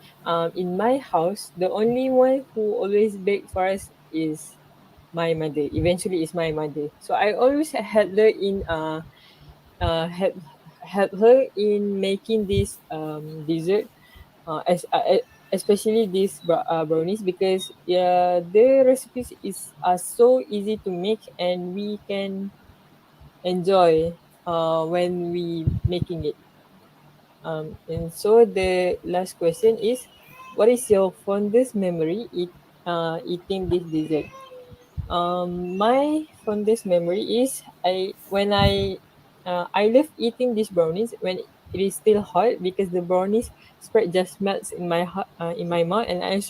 [SPEAKER 13] In my house, the only one who always bake for us is my mother. Eventually, it's my mother. So I always help her in help her in making this dessert, especially these brownies, because the recipes is are so easy to make and we can enjoy when we making it. And so the last question is, what is your fondest memory eating this dessert? My fondest memory is I love eating these brownies when it is still hot because the brownies spread just melts in my mouth, and I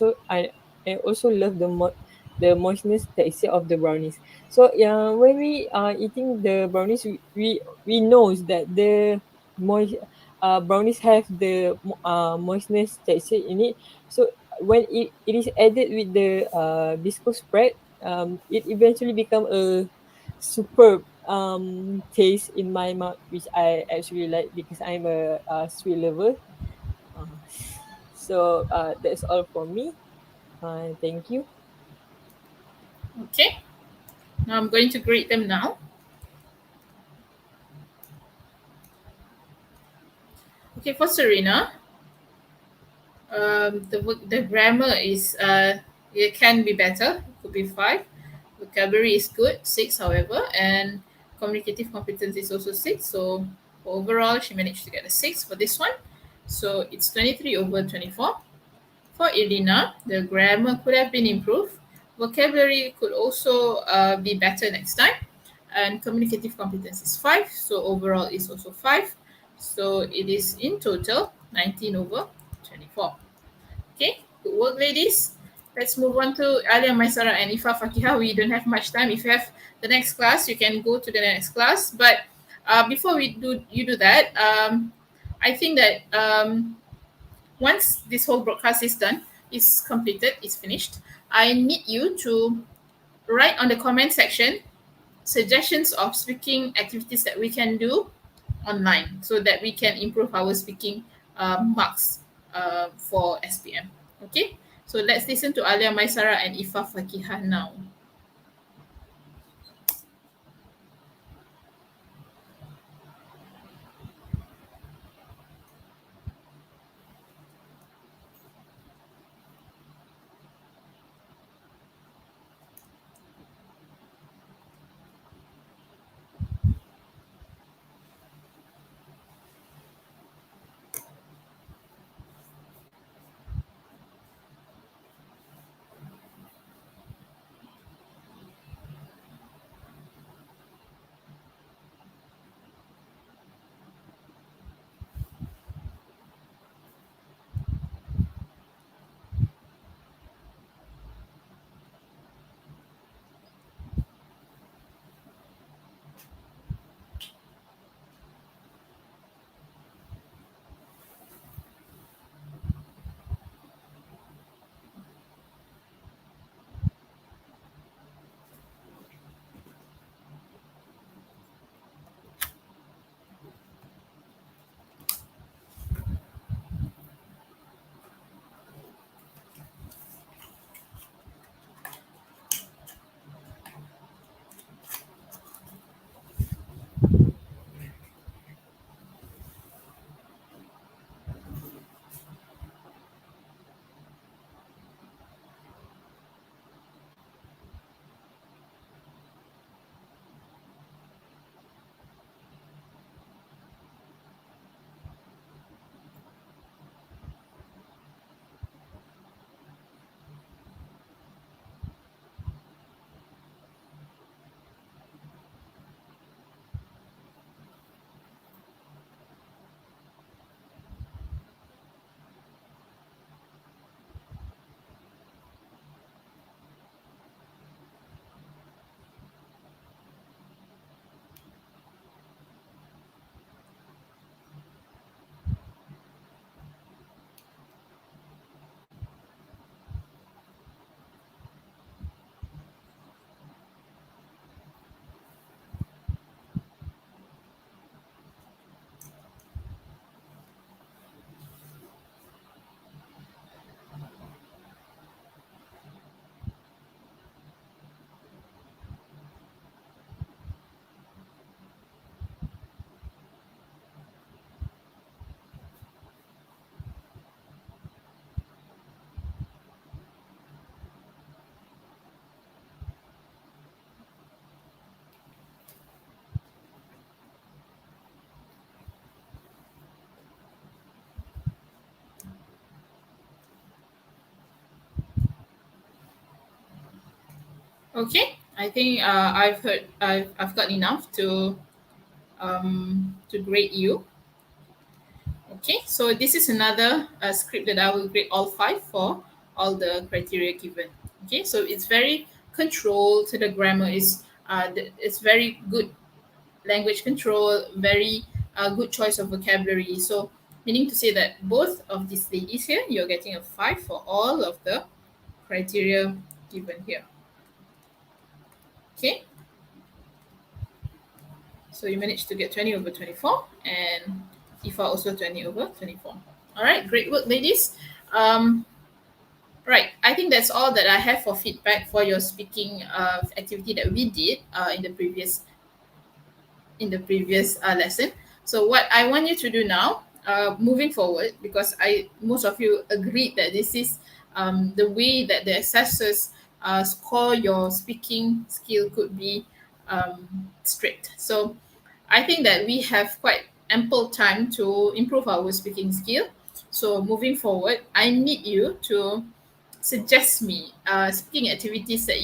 [SPEAKER 13] also love the moistness texture of the brownies. So yeah, when we are eating the brownies, we knows that the moist brownies have the moistness texture in it. So when it is added with the biscuit spread, it eventually become a superb taste in my mouth, which I actually like because I'm a sweet lover. Uh, so that's all from me. Thank you.
[SPEAKER 1] Okay, now I'm going to grade them now. Okay, for Serena, the grammar is it can be better. It could be 5. Vocabulary is good, 6, however, and communicative competence is also 6. So overall, she managed to get a 6 for this one. So it's 23 over 24. For Irina, the grammar could have been improved. Vocabulary could also be better next time. And communicative competence is 5. So overall is also 5. So it is in total 19 over 24. Okay, good work, ladies. Let's move on to Alia, Maisara, and Ifa Fakiha. We don't have much time. If you have the next class, you can go to the next class. But before you do that, I think that once this whole broadcast is done, is completed, is finished, I need you to write on the comment section suggestions of speaking activities that we can do online so that we can improve our speaking marks for SPM. Okay, so let's listen to Alia Maisara and Ifa Fakihah now. Okay, I think I've got enough to grade you. Okay, so this is another script that I will grade all five for all the criteria given. Okay, so it's very controlled. So the grammar is it's very good language control, very good choice of vocabulary. So meaning to say that both of these ladies here, you're getting a 5 for all of the criteria given here. Okay, so you managed to get 20 over 24, and Ifa also 20 over 24. All right, great work, ladies. Right, I think that's all that I have for feedback for your speaking activity that we did in the previous lesson. So what I want you to do now, moving forward, because most of you agreed that this is the way that the assessors score your speaking skill could be strict. So I think that we have quite ample time to improve our speaking skill. So moving forward, I need you to suggest me speaking activities that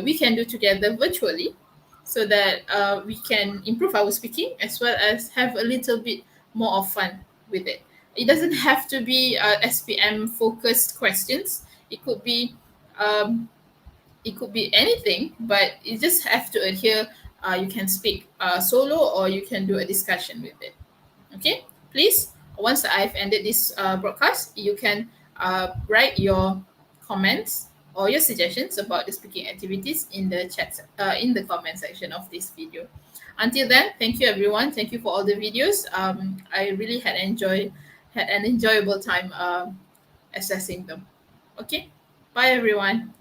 [SPEAKER 1] we can do together virtually so that we can improve our speaking as well as have a little bit more of fun with it. It doesn't have to be SPM focused questions. It could be um, anything, but you just have to adhere. You can speak solo or you can do a discussion with it. Okay, please, once I've ended this broadcast, you can write your comments or your suggestions about the speaking activities in the in the comment section of this video. Until then, thank you everyone. Thank you for all the videos. I really had an enjoyable time assessing them. Okay, bye everyone.